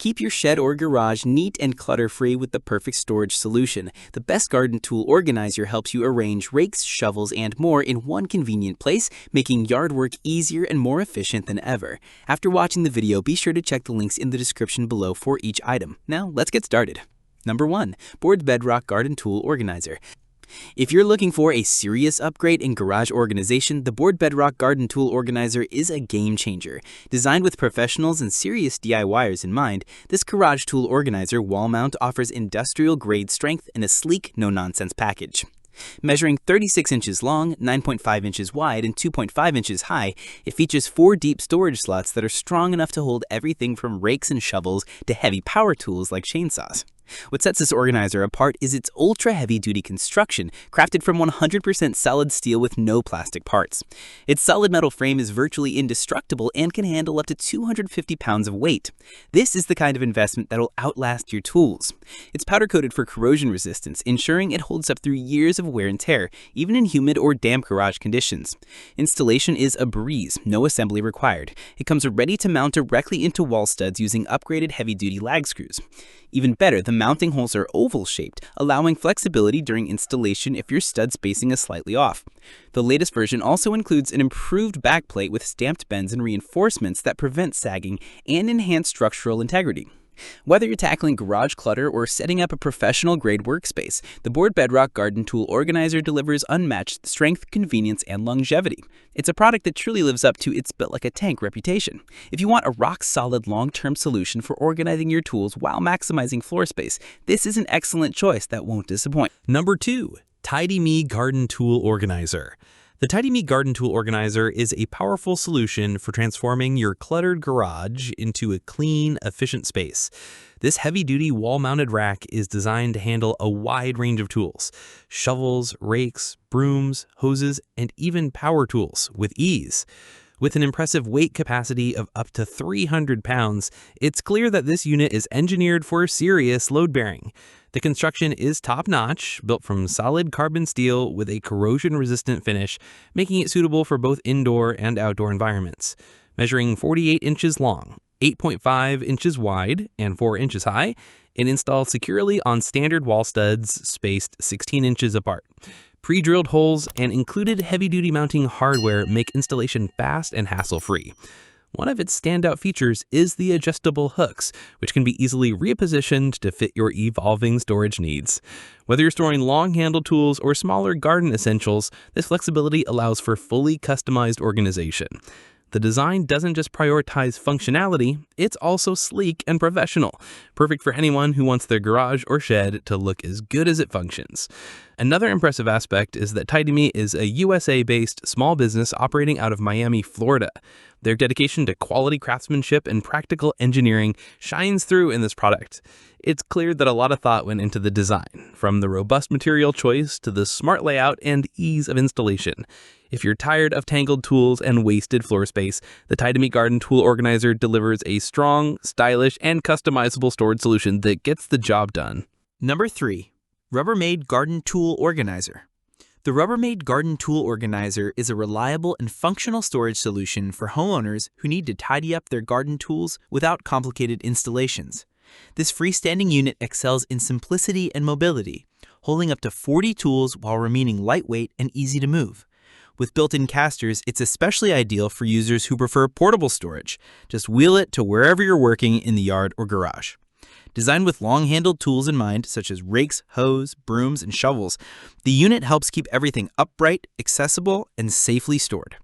Keep your shed or garage neat and clutter-free with the perfect storage solution. The best garden tool organizer helps you arrange rakes, shovels, and more in one convenient place, making yard work easier and more efficient than ever. After watching the video, be sure to check the links in the description below for each item. Now, let's get started. Number 1. Bedrock Garden Tool Organizer. If you're looking for a serious upgrade in garage organization, the Bedrock Garden Tool Organizer is a game changer. Designed with professionals and serious DIYers in mind, this garage tool organizer wall mount offers industrial-grade strength in a sleek, no-nonsense package. Measuring 36 inches long, 9.5 inches wide, and 2.5 inches high, it features 4 deep storage slots that are strong enough to hold everything from rakes and shovels to heavy power tools like chainsaws. What sets this organizer apart is its ultra-heavy-duty construction, crafted from 100% solid steel with no plastic parts. Its solid metal frame is virtually indestructible and can handle up to 250 pounds of weight. This is the kind of investment that'll outlast your tools. It's powder-coated for corrosion resistance, ensuring it holds up through years of wear and tear, even in humid or damp garage conditions. Installation is a breeze, no assembly required. It comes ready to mount directly into wall studs using upgraded heavy-duty lag screws. Even better, the mounting holes are oval-shaped, allowing flexibility during installation if your stud spacing is slightly off. The latest version also includes an improved backplate with stamped bends and reinforcements that prevent sagging and enhance structural integrity. Whether you're tackling garage clutter or setting up a professional-grade workspace, the Bedrock Garden Tool Organizer delivers unmatched strength, convenience, and longevity. It's a product that truly lives up to its built-like-a-tank reputation. If you want a rock-solid long-term solution for organizing your tools while maximizing floor space, this is an excellent choice that won't disappoint. Number 2. TIDYME Garden Tool Organizer. The TIDYME Garden Tool Organizer is a powerful solution for transforming your cluttered garage into a clean, efficient space. This heavy-duty wall-mounted rack is designed to handle a wide range of tools: shovels, rakes, brooms, hoses, and even power tools with ease. With an impressive weight capacity of up to 300 pounds, it's clear that this unit is engineered for serious load bearing. The construction is top-notch, built from solid carbon steel with a corrosion-resistant finish, making it suitable for both indoor and outdoor environments. Measuring 48 inches long, 8.5 inches wide, and 4 inches high, it installs securely on standard wall studs spaced 16 inches apart. Pre-drilled holes and included heavy-duty mounting hardware make installation fast and hassle-free. One of its standout features is the adjustable hooks, which can be easily repositioned to fit your evolving storage needs. Whether you're storing long-handled tools or smaller garden essentials, this flexibility allows for fully customized organization. The design doesn't just prioritize functionality, it's also sleek and professional, perfect for anyone who wants their garage or shed to look as good as it functions. Another impressive aspect is that TIDYME is a USA-based small business operating out of Miami, Florida. Their dedication to quality craftsmanship and practical engineering shines through in this product. It's clear that a lot of thought went into the design, from the robust material choice to the smart layout and ease of installation. If you're tired of tangled tools and wasted floor space, the TIDYME Garden Tool Organizer delivers a strong, stylish, and customizable storage solution that gets the job done. Number 3. Rubbermaid Garden Tool Organizer. The Rubbermaid Garden Tool Organizer is a reliable and functional storage solution for homeowners who need to tidy up their garden tools without complicated installations. This freestanding unit excels in simplicity and mobility, holding up to 40 tools while remaining lightweight and easy to move. With built-in casters, it's especially ideal for users who prefer portable storage. Just wheel it to wherever you're working in the yard or garage. Designed with long-handled tools in mind, such as rakes, hoes, brooms, and shovels, the unit helps keep everything upright, accessible, and safely stored.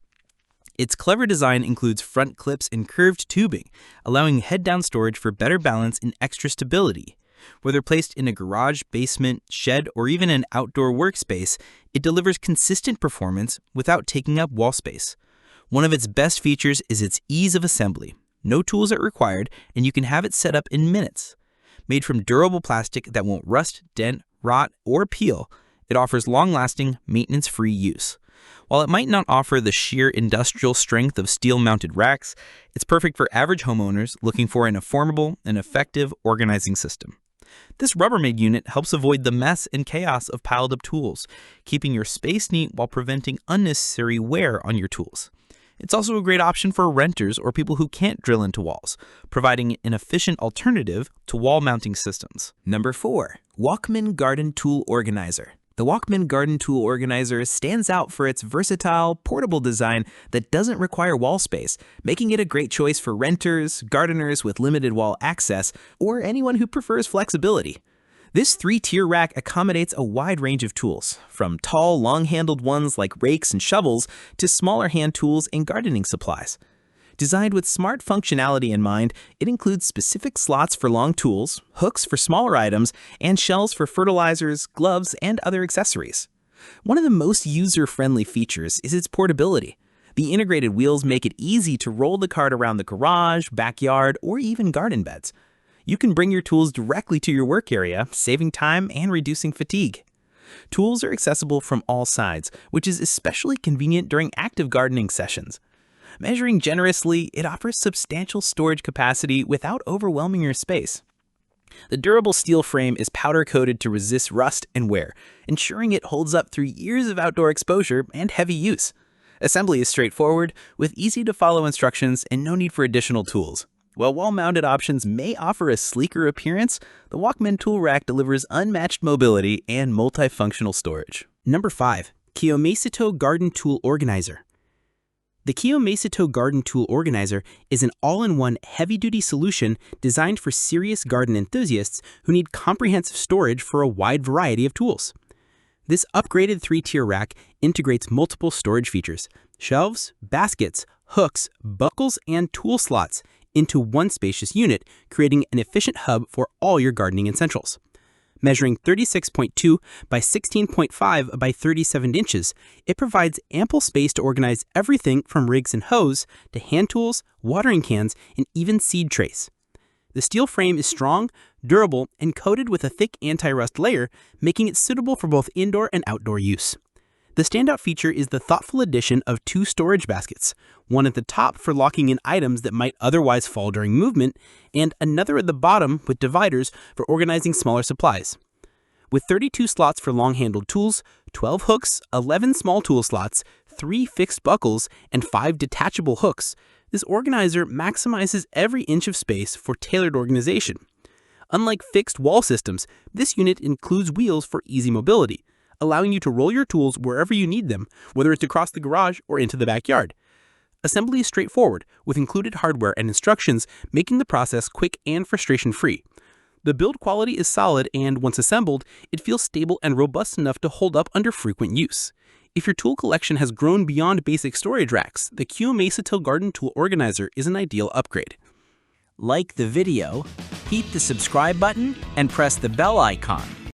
Its clever design includes front clips and curved tubing, allowing head-down storage for better balance and extra stability. Whether placed in a garage, basement, shed, or even an outdoor workspace, it delivers consistent performance without taking up wall space. One of its best features is its ease of assembly. No tools are required, and you can have it set up in minutes. Made from durable plastic that won't rust, dent, rot, or peel, it offers long-lasting, maintenance-free use. While it might not offer the sheer industrial strength of steel-mounted racks, it's perfect for average homeowners looking for an affordable and effective organizing system. This Rubbermaid unit helps avoid the mess and chaos of piled-up tools, keeping your space neat while preventing unnecessary wear on your tools. It's also a great option for renters or people who can't drill into walls, providing an efficient alternative to wall mounting systems. Number 4. WALMANN Garden Tool Organizer. The WALMANN Garden Tool Organizer stands out for its versatile, portable design that doesn't require wall space, making it a great choice for renters, gardeners with limited wall access, or anyone who prefers flexibility. This 3-tier rack accommodates a wide range of tools, from tall, long-handled ones like rakes and shovels to smaller hand tools and gardening supplies. Designed with smart functionality in mind, it includes specific slots for long tools, hooks for smaller items, and shelves for fertilizers, gloves, and other accessories. One of the most user-friendly features is its portability. The integrated wheels make it easy to roll the cart around the garage, backyard, or even garden beds. You can bring your tools directly to your work area, saving time and reducing fatigue. Tools are accessible from all sides, which is especially convenient during active gardening sessions. Measuring generously, it offers substantial storage capacity without overwhelming your space. The durable steel frame is powder-coated to resist rust and wear, ensuring it holds up through years of outdoor exposure and heavy use. Assembly is straightforward, with easy-to-follow instructions and no need for additional tools. While wall-mounted options may offer a sleeker appearance, the WALMANN tool rack delivers unmatched mobility and multifunctional storage. Number 5. Keomaisyto Garden Tool Organizer. The Keomaisyto Garden Tool Organizer is an all-in-one heavy-duty solution designed for serious garden enthusiasts who need comprehensive storage for a wide variety of tools. This upgraded 3-tier rack integrates multiple storage features: shelves, baskets, hooks, buckles, and tool slots into one spacious unit, creating an efficient hub for all your gardening essentials. Measuring 36.2 by 16.5 by 37 inches, it provides ample space to organize everything from rigs and hose to hand tools, watering cans, and even seed trays. The steel frame is strong, durable, and coated with a thick anti-rust layer, making it suitable for both indoor and outdoor use. The standout feature is the thoughtful addition of 2 storage baskets, one at the top for locking in items that might otherwise fall during movement, and another at the bottom with dividers for organizing smaller supplies. With 32 slots for long-handled tools, 12 hooks, 11 small tool slots, 3 fixed buckles, and 5 detachable hooks, this organizer maximizes every inch of space for tailored organization. Unlike fixed wall systems, this unit includes wheels for easy mobility, allowing you to roll your tools wherever you need them, whether it's across the garage or into the backyard. Assembly is straightforward, with included hardware and instructions, making the process quick and frustration-free. The build quality is solid, and once assembled, it feels stable and robust enough to hold up under frequent use. If your tool collection has grown beyond basic storage racks, the Keomaisyto Garden Tool Organizer is an ideal upgrade. Like the video, hit the subscribe button, and press the bell icon.